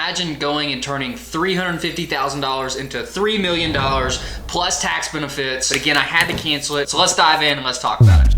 imagine going and turning $350,000 into $3 million plus tax benefits. But again, I had to cancel it. So let's dive in and let's talk about it.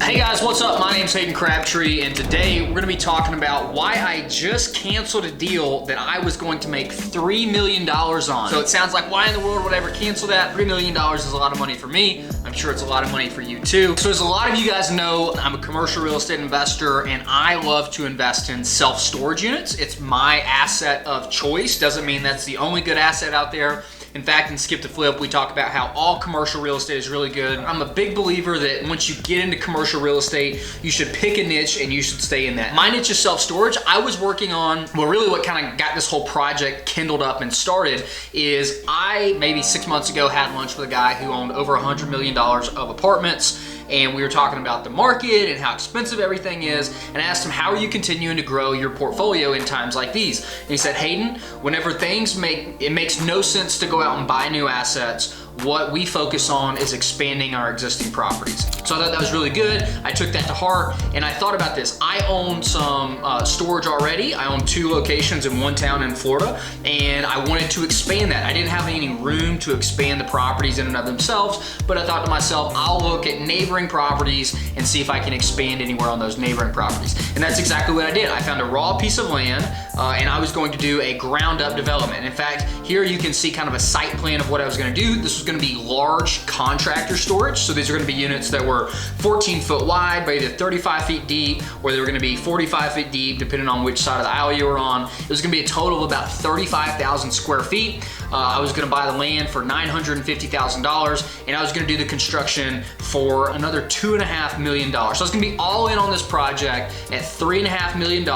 Hey guys, what's up? My name's Hayden Crabtree, and today we're gonna be talking about why I just canceled a deal that I was going to make $3 million on. So it sounds like, why in the world would I ever cancel that? $3 million is a lot of money for me. I'm sure it's a lot of money for you too. So as a lot of you guys know, I'm a commercial real estate investor, and I love to invest in self-storage units. It's my asset of choice. Doesn't mean that's the only good asset out there. In fact, in Skip to Flip, we talk about how all commercial real estate is really good. I'm a big believer that once you get into commercial real estate, you should pick a niche and you should stay in that. My niche is self-storage. I was working on, well, really what kind of got this whole project kindled up and started is I, maybe 6 months ago, had lunch with a guy who owned over $100 million of apartments. And we were talking about the market and how expensive everything is, and I asked him, how are you continuing to grow your portfolio in times like these? And he said, Hayden, whenever things it makes no sense to go out and buy new assets. What we focus on is expanding our existing properties. So I thought that was really good. I took that to heart, and I thought about this. I own some storage already. I own 2 locations in one town in Florida, and I wanted to expand that. I didn't have any room to expand the properties in and of themselves, but I thought to myself, I'll look at neighboring properties and see if I can expand anywhere on those neighboring properties. And that's exactly what I did. I found a raw piece of land, and I was going to do a ground up development. In fact, here you can see kind of a site plan of what I was gonna do. This was gonna be large contractor storage. So these are gonna be units that were 14 foot wide by either 35 feet deep, or they were gonna be 45 feet deep, depending on which side of the aisle you were on. It was gonna be a total of about 35,000 square feet. I was gonna buy the land for $950,000, and I was gonna do the construction for another $2.5 million. So I was gonna be all in on this project at $3.5 million,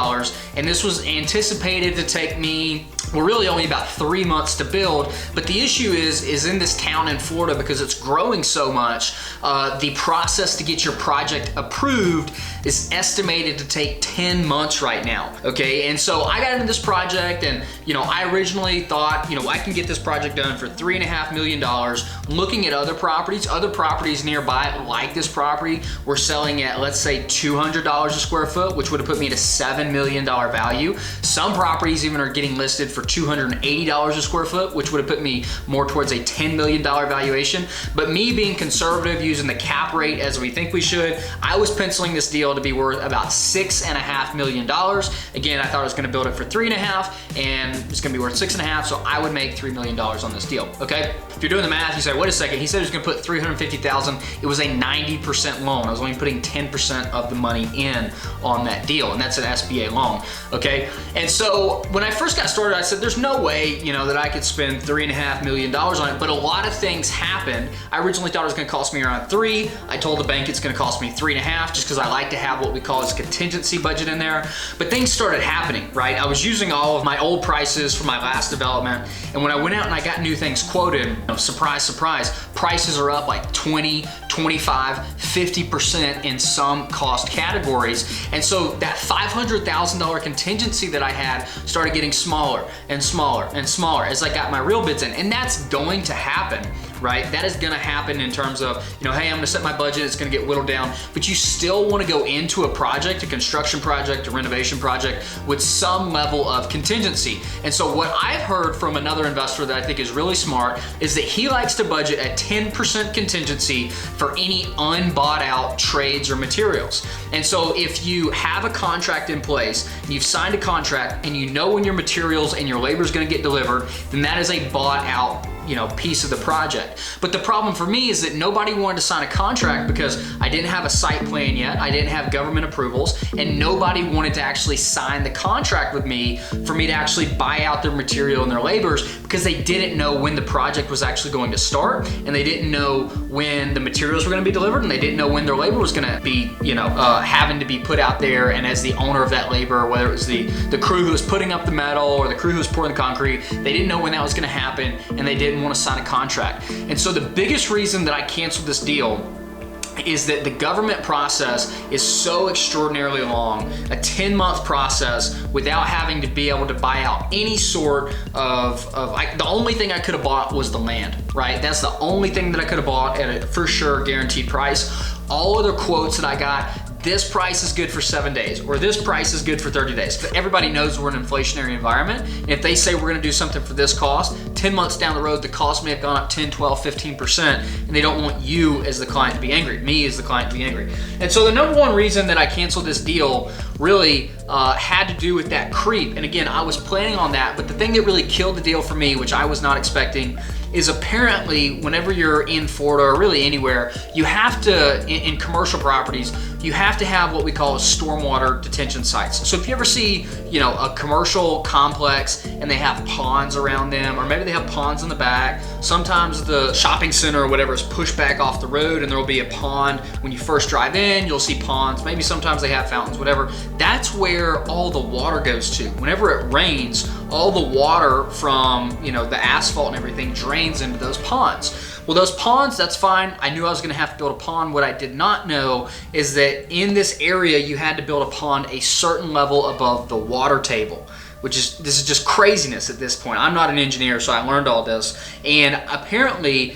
and this was anticipated to take me, well, really only about 3 months to build. But the issue is in this town in Florida, because it's growing so much, the process to get your project approved is estimated to take 10 months right now, okay? And so I got into this project, and I originally thought, I can get this project done for $3.5 million. Looking at other properties nearby like this property were selling at, let's say, $200 a square foot, which would have put me at a $7 million value. Some properties even are getting listed for $280 a square foot, which would have put me more towards a $10 million valuation. But me being conservative, using the cap rate as we think we should, I was penciling this deal to be worth about $6.5 million. Again, I thought I was gonna build it for 3.5, and it's gonna be worth 6.5, so I would make $3 million on this deal, okay? If you're doing the math, you say, wait a second, he said he was gonna put $350,000. It was a 90% loan. I was only putting 10% of the money in on that deal, and that's an SBA loan, okay? And so when I first got started, I said, there's no way, that I could spend $3.5 million on it, but a lot of things happened. I originally thought it was gonna cost me around 3. I told the bank it's gonna cost me 3.5, just because I like to have what we call as contingency budget in there. But things started happening, right? I was using all of my old prices for my last development, and when I went out and I got new things quoted, surprise, surprise, prices are up like 20, 25, 50% in some cost categories. And so that $500,000 contingency that I had started getting smaller and smaller and smaller as I got my real bids in. And that's going to happen, right? That is gonna happen in terms of, hey, I'm gonna set my budget, it's gonna get whittled down, but you still wanna go into a project, a construction project, a renovation project, with some level of contingency. And so what I've heard from another investor that I think is really smart is that he likes to budget a 10% contingency for any unbought out trades or materials. And so if you have a contract in place, you've signed a contract, and you know when your materials and your labor is gonna get delivered, then that is a bought out piece of the project. But the problem for me is that nobody wanted to sign a contract because I didn't have a site plan yet, I didn't have government approvals, and nobody wanted to actually sign the contract with me for me to actually buy out their material and their labors, because they didn't know when the project was actually going to start, and they didn't know when the materials were going to be delivered, and they didn't know when their labor was going to be, having to be put out there. And as the owner of that labor, whether it was the crew who was putting up the metal or the crew who was pouring the concrete, they didn't know when that was going to happen, and they didn't want to sign a contract. And so the biggest reason that I canceled this deal is that the government process is so extraordinarily long, a 10-month process, without having to be able to buy out any sort of the only thing I could have bought was the land, right? That's the only thing that I could have bought at a for sure guaranteed price. All other quotes that I got this price is good for 7 days, or this price is good for 30 days. But everybody knows we're in an inflationary environment. And if they say we're gonna do something for this cost, 10 months down the road, the cost may have gone up 10, 12, 15%, and they don't want you as the client to be angry, me as the client to be angry. And so the number one reason that I canceled this deal really had to do with that creep. And again, I was planning on that, but the thing that really killed the deal for me, which I was not expecting, is apparently whenever you're in Florida or really anywhere, you have to, in commercial properties, you have to have what we call a stormwater detention sites. So if you ever see, you know, a commercial complex and they have ponds around them, or maybe they have ponds in the back, sometimes the shopping center or whatever is pushed back off the road and there will be a pond. When you first drive in, you'll see ponds, maybe sometimes they have fountains, whatever. That's where all the water goes to. Whenever it rains, all the water from, you know, the asphalt and everything drains into those ponds. Well, those ponds, that's fine. I knew I was gonna have to build a pond. What I did not know is that in this area, you had to build a pond a certain level above the water table, this is just craziness at this point. I'm not an engineer, so I learned all this. And apparently,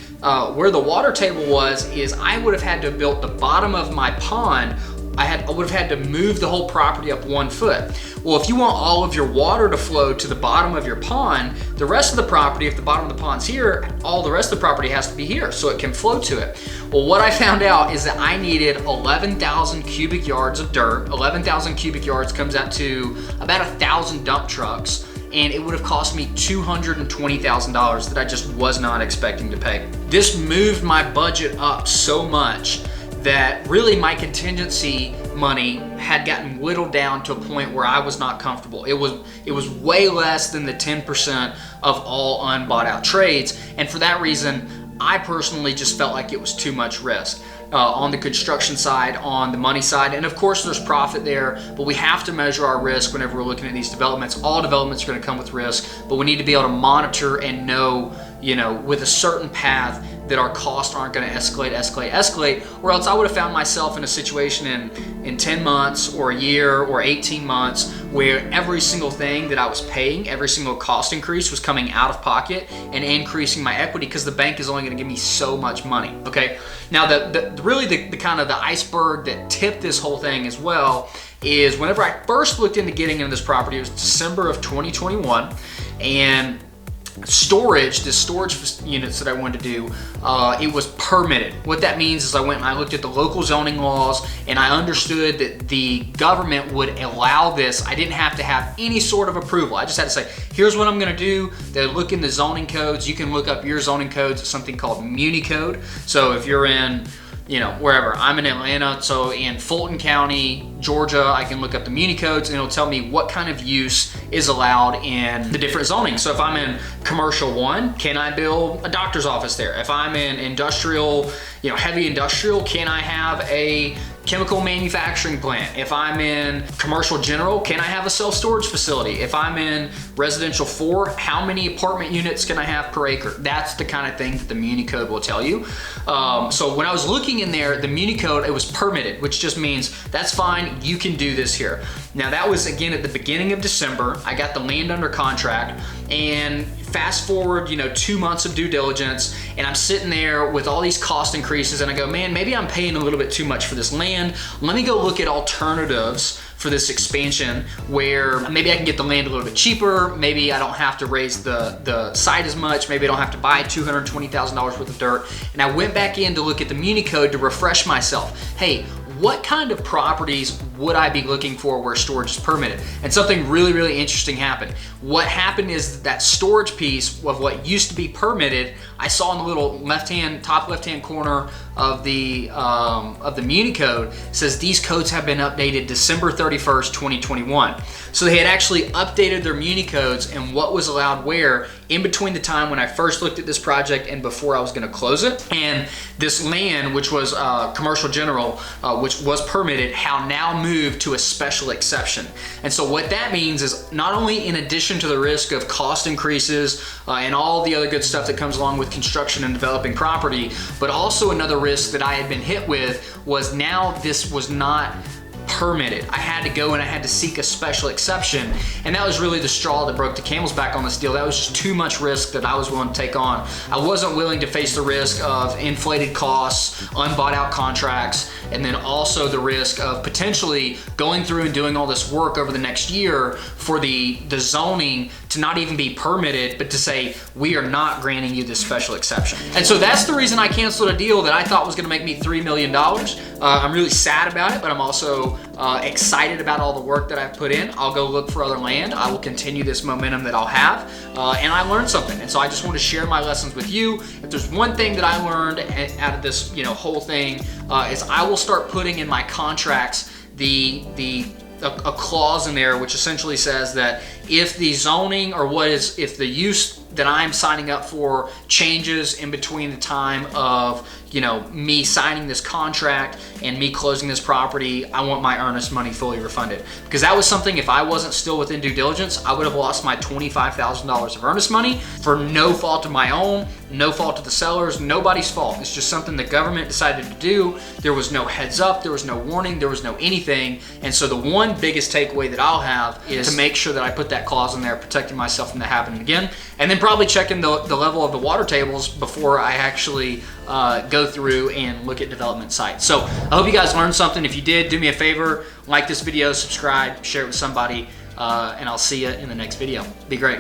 where the water table was, is I would have had to have built the bottom of my pond. I would have had to move the whole property up 1 foot. Well, if you want all of your water to flow to the bottom of your pond, the rest of the property, if the bottom of the pond's here, all the rest of the property has to be here so it can flow to it. Well, what I found out is that I needed 11,000 cubic yards of dirt. 11,000 cubic yards comes out to about 1,000 dump trucks, and it would have cost me $220,000 that I just was not expecting to pay. This moved my budget up so much that really my contingency money had gotten whittled down to a point where I was not comfortable. It was way less than the 10% of all unbought out trades, and for that reason, I personally just felt like it was too much risk. On the construction side, on the money side, and of course there's profit there, but we have to measure our risk whenever we're looking at these developments. All developments are going to come with risk, but we need to be able to monitor and know, you know, with a certain path that our costs aren't going to escalate, or else I would have found myself in a situation in 10 months or a year or 18 months where every single thing that I was paying, every single cost increase was coming out of pocket and increasing my equity, because the bank is only going to give me so much money. Okay, now really the kind of the iceberg that tipped this whole thing as well is whenever I first looked into getting into this property, it was December of 2021, and the storage units that I wanted to do, it was permitted. What that means is I went and I looked at the local zoning laws, and I understood that the government would allow this. I didn't have to have any sort of approval. I just had to say, here's what I'm gonna do. They look in the zoning codes. You can look up your zoning codes. It's something called Muni Code. So if you're in, you know, wherever. I'm in Atlanta, so in Fulton County, Georgia, I can look up the Muni codes and it'll tell me what kind of use is allowed in the different zoning. So if I'm in commercial 1, can I build a doctor's office there? If I'm in industrial, you know, heavy industrial, can I have a chemical manufacturing plant? If I'm in commercial general, can I have a self-storage facility? If I'm in residential 4, how many apartment units can I have per acre? That's the kind of thing that the Muni Code will tell you. So when I was looking in there, the Muni Code, it was permitted, which just means that's fine, you can do this here. Now that was again at the beginning of December. I got the land under contract, and fast forward, you know, 2 months of due diligence, and I'm sitting there with all these cost increases, and I go, man, maybe I'm paying a little bit too much for this land. Let me go look at alternatives for this expansion where maybe I can get the land a little bit cheaper. Maybe I don't have to raise the site as much. Maybe I don't have to buy $220,000 worth of dirt. And I went back in to look at the Muni Code to refresh myself. Hey, what kind of properties would I be looking for where storage is permitted? And something really, really interesting happened. What happened is that storage piece of what used to be permitted, I saw in the little top left-hand corner of the Muni Code says these codes have been updated December 31st, 2021. So they had actually updated their Muni Codes and what was allowed where in between the time when I first looked at this project and before I was gonna close it. And this land, which was commercial general, which was permitted, now moved to a special exception. And so what that means is not only in addition to the risk of cost increases and all the other good stuff that comes along with construction and developing property, but also another risk that I had been hit with was now this was not permitted. I had to go and I had to seek a special exception, and that was really the straw that broke the camel's back on this deal. That was just too much risk that I was willing to take on. I wasn't willing to face the risk of inflated costs, unbought out contracts, and then also the risk of potentially going through and doing all this work over the next year for the zoning to not even be permitted, but to say, we are not granting you this special exception. And so that's the reason I canceled a deal that I thought was gonna make me $3 million. I'm really sad about it, but I'm also excited about all the work that I've put in. I'll go look for other land. I will continue this momentum that I'll have, and I learned something. And so I just want to share my lessons with you. If there's one thing that I learned out of this, whole thing, is I will start putting in my contracts a clause in there which essentially says that if the zoning or if the use that I'm signing up for changes in between the time of me signing this contract and me closing this property, I want my earnest money fully refunded. Because that was something, if I wasn't still within due diligence, I would have lost my $25,000 of earnest money for no fault of my own, no fault of the sellers, nobody's fault. It's just something the government decided to do. There was no heads up, there was no warning, there was no anything. And so the one biggest takeaway that I'll have is to make sure that I put that clause in there, protecting myself from that happening again. And then probably checking the level of the water tables before I actually go through and look at development sites. So I hope you guys learned something. If you did, do me a favor, like this video, subscribe, share it with somebody, and I'll see you in the next video. Be great.